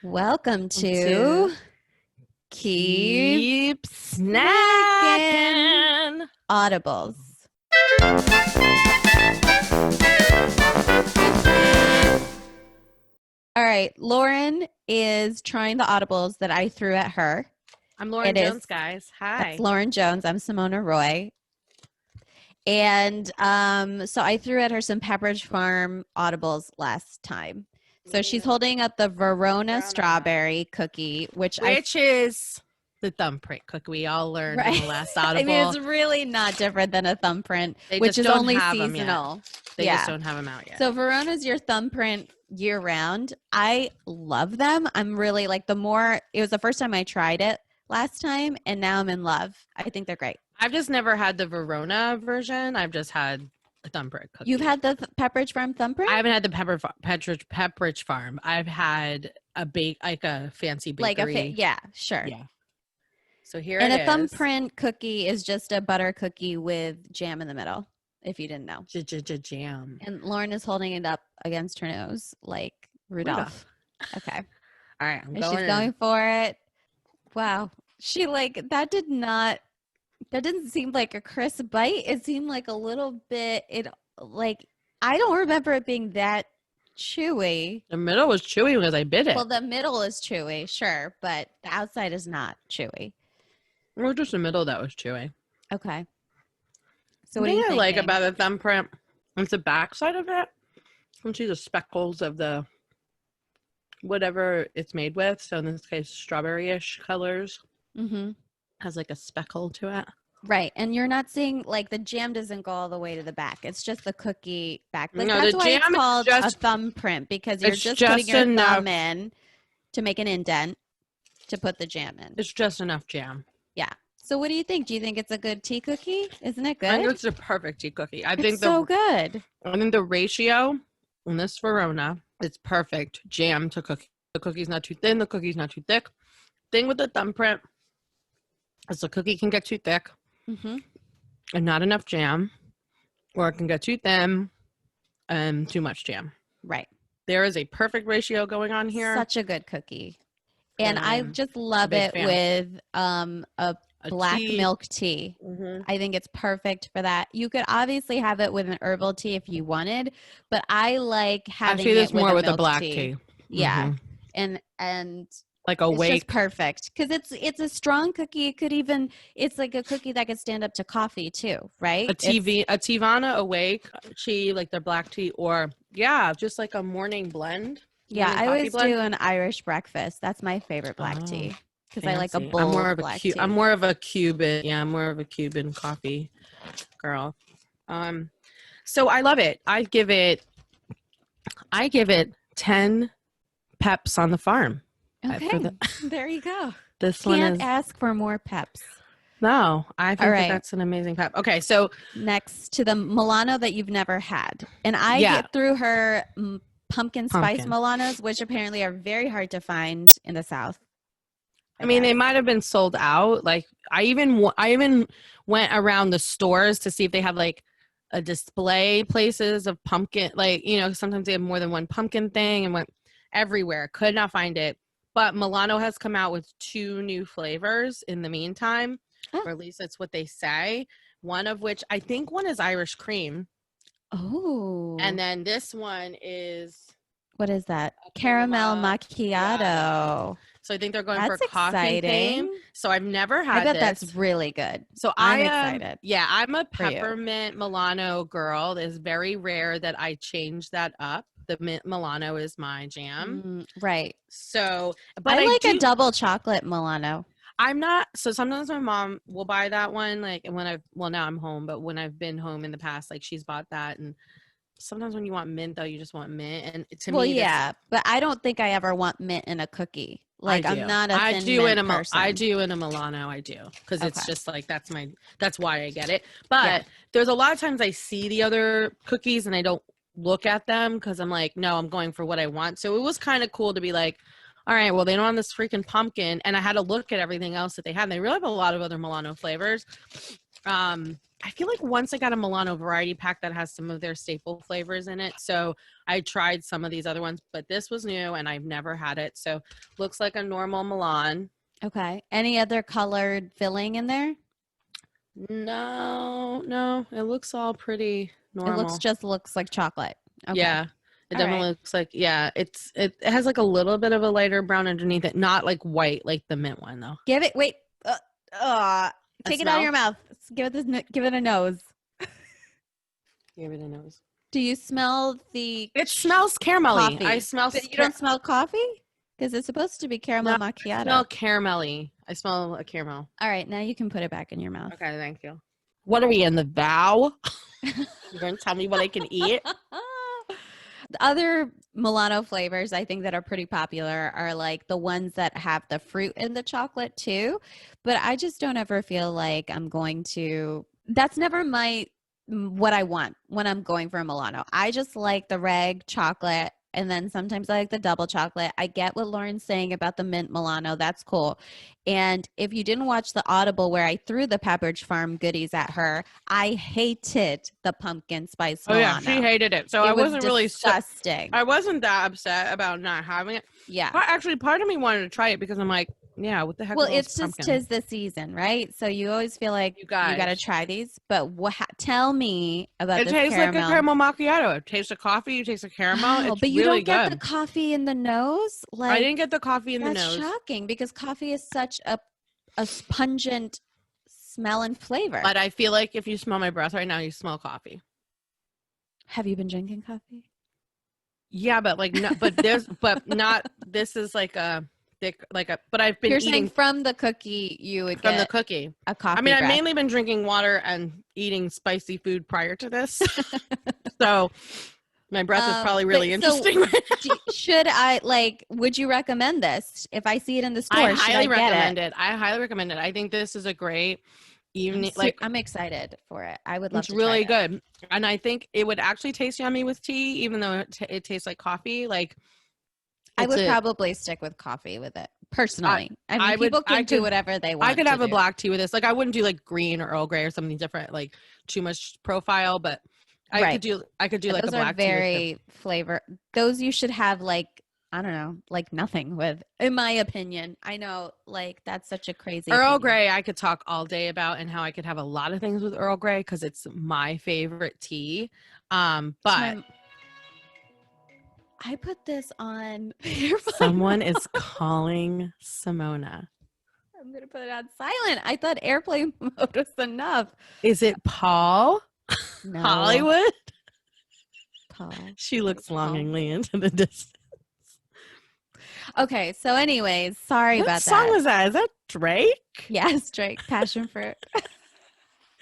Welcome to to Keep snacking. Audibles. All right, Lauren is trying the Audibles that I threw at her. I'm Lauren Jones, guys. Hi. That's Lauren Jones. I'm Sumona Roy. And so I threw at her some Pepperidge Farm Audibles last time. So she's holding up the Verona strawberry cookie, which is the thumbprint cookie we all learned in the last Audible. I mean, it's really not different than a thumbprint, which is only seasonal. They just don't have them out yet. So Verona's your thumbprint year round. I love them. I'm really like it was the first time I tried it last time, and now I'm in love. I think they're great. I've just never had the Verona version. I've just had a thumbprint cookie. You've had the Pepperidge Farm thumbprint? I haven't had the Pepperidge Farm. I've had a fancy bakery. Yeah, sure. Yeah. So here and it is. And a thumbprint cookie is just a butter cookie with jam in the middle, if you didn't know. Jam. And Lauren is holding it up against her nose like Rudolph. Okay. All right. She's going for it. Wow. That didn't seem like a crisp bite. It seemed like a little bit, I don't remember it being that chewy. The middle was chewy because I bit it. Well, the middle is chewy, sure, but the outside is not chewy. Or just the middle that was chewy. Okay. So what do you think? Like about the thumbprint? It's the backside of it. You can see the speckles of the whatever it's made with. So in this case, strawberry-ish colors. Mm-hmm. Has like a speckle to it. Right. And you're not seeing the jam doesn't go all the way to the back. It's just the cookie back. No, that's the why jam it's called just, a thumbprint, because you're just putting your thumb in to make an indent to put the jam in. It's just enough jam. Yeah. So what do you think? Do you think it's a good tea cookie? Isn't it good? I think it's a perfect tea cookie. I think so good. I think the ratio in this Verona is perfect. Jam to cookie. The cookie's not too thin. The cookie's not too thick. Thing with the thumbprint is the cookie can get too thick and not enough jam, or it can get too thin and too much jam. Right. There is a perfect ratio going on here. Such a good cookie. And I just love it with a black milk tea. I think it's perfect for that. You could obviously have it with an herbal tea if you wanted, but I like having it with a black tea. Yeah. And like awake. It's just perfect because it's a strong cookie. It's like a cookie that could stand up to coffee too, right? A Tivana awake tea, like their black tea, or just like a morning blend. Yeah, I always do an Irish breakfast. That's my favorite black tea because I like a bold black tea. I'm more of a Cuban. Yeah, I'm more of a Cuban coffee girl. So I love it. I give it 10 peps on the farm. Okay, there you go. This Can't ask for more peps. No, I think that's an amazing pep. Okay, so next to the Milano that you've never had, and I get through her pumpkin spice Milanos, which apparently are very hard to find in the South. I mean, they might have been sold out. Like I even went around the stores to see if they have like a display places of pumpkin. Like, sometimes they have more than one pumpkin thing, and went everywhere. Could not find it. But Milano has come out with 2 new flavors in the meantime, or at least that's what they say. One of which, I think one is Irish cream. Oh. And then this one is... What is that? Caramel macchiato. So I think they're going for a coffee theme. So I've never had this. I bet that's really good. So I'm excited. Yeah, I'm a peppermint Milano girl. It's very rare that I change that up. The mint Milano is my jam. Right. So, but I like a double chocolate Milano. I'm not. So sometimes my mom will buy that one. Like now I'm home, but when I've been home in the past, like she's bought that. And sometimes when you want mint though, you just want mint. And to me, but I don't think I ever want mint in a cookie. Like I'm not a thin mint person. I do in a Milano. I do. Cause it's just like, that's why I get it. But there's a lot of times I see the other cookies and I don't look at them because I'm like, no, I'm going for what I want. So it was kind of cool to be like, all right, well, they don't have this freaking pumpkin. And I had to look at everything else that they had. They really have a lot of other Milano flavors. I feel like once I got a Milano variety pack that has some of their staple flavors in it. So I tried some of these other ones, but this was new and I've never had it. So looks like a normal Milan. Okay. Any other colored filling in there? No. It looks all pretty normal. It looks like chocolate. Okay. Yeah. It definitely looks like, it has like a little bit of a lighter brown underneath it. Not like white, like the mint one though. Take it out of your mouth. Give it a nose. Give it a nose. Do you smell It smells caramelly. Coffee. I smell. But you don't smell coffee? Because it's supposed to be caramel macchiato. I smell caramelly. I smell a caramel. All right, now you can put it back in your mouth. Okay, thank you. What are we in the vow? You're going to tell me what I can eat? The other Milano flavors I think that are pretty popular are like the ones that have the fruit in the chocolate too. But I just don't ever feel like I'm going to, that's never what I want when I'm going for a Milano. I just like the reg chocolate. And then sometimes I like the double chocolate. I get what Lauren's saying about the mint Milano. That's cool. And if you didn't watch the Audible where I threw the Pepperidge Farm goodies at her, I hated the pumpkin spice Milano. Oh, yeah. She hated it. So I wasn't really disgusting. I wasn't that upset about not having it. Yeah. Actually, part of me wanted to try it because I'm like, yeah, what the heck? Well, it's just 'tis the season, right? So you always feel like you got to try these. But tell me about this caramel. It tastes like a caramel macchiato. It tastes of coffee. It tastes of caramel. It's but you really don't get good. the coffee in the nose. Like, I didn't get the coffee in the nose. That's shocking because coffee is such a pungent smell and flavor. But I feel like if you smell my breath right now, you smell coffee. Have you been drinking coffee? Yeah, but like, no, but not. This is like a. But I've been eating from the cookie. You would from get the cookie a coffee. I mean, breath. I've mainly been drinking water and eating spicy food prior to this, so my breath is probably really interesting. Should I would you recommend this if I see it in the store? I highly recommend it. I highly recommend it. I think this is a great evening. I'm excited for it. I would love. It's really good, and I think it would actually taste yummy with tea, even though it tastes like coffee. I would probably stick with coffee with it personally. I mean, people can do whatever they want. I could have a black tea with this. I wouldn't do like green or Earl Grey or something different, like too much profile. But I could do like a black tea. Those are very flavor. Those you should have I don't know, nothing with, in my opinion. I know that's such a crazy Earl Grey. I could talk all day about and how I could have a lot of things with Earl Grey because it's my favorite tea. But. I put this on. Someone is calling Sumona. I'm going to put it on silent. I thought airplane mode was enough. Is it Paul? No. Hollywood? Paul. She looks longingly into the distance. Okay, so anyways, sorry about that. What song is that? Is that Drake? Yes, Drake. Passion Fruit.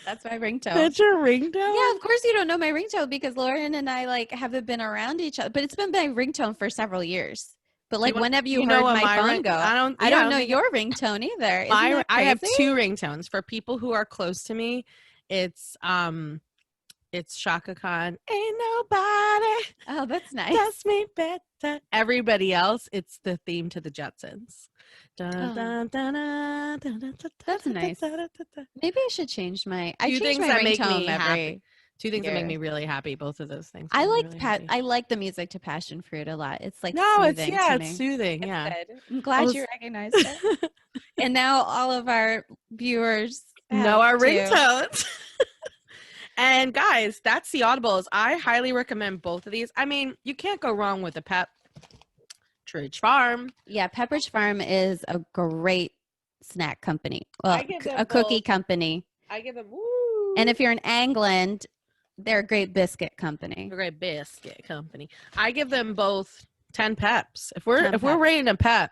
That's my ringtone. That's your ringtone? Yeah, of course you don't know my ringtone because Lauren and I haven't been around each other, but it's been my ringtone for several years. But whenever you heard my phone go, I don't know your ringtone either. I have two ringtones for people who are close to me. It's Shaka Khan. Ain't nobody. Oh, that's nice. Does me better. Everybody else, it's the theme to the Jetsons. That's nice. Maybe I should change my. I change my ringtone every. Two things that make me really happy. Both of those things. I like the music to Passion Fruit a lot. It's soothing it's soothing. It's yeah, good. I'm glad you recognized it. And now all of our viewers know our ringtones. And guys, that's the Audibles. I highly recommend both of these. I mean, you can't go wrong with a Pepperidge Farm. Yeah, Pepperidge Farm is a great snack company. Well, a cookie company. I give them. And if you're in England, they're a great biscuit company. A great biscuit company. I give them both 10 peps. If we're rating a pep,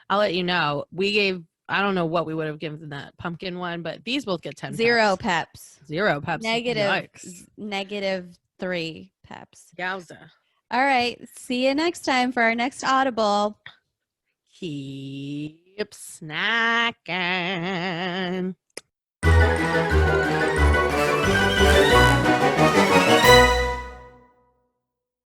I'll let you know. We gave. I don't know what we would have given that pumpkin one, but these both get 10 Zero peps. Zero peps. -3 peps. Yowza. All right. See you next time for our next Audible. Keep snacking.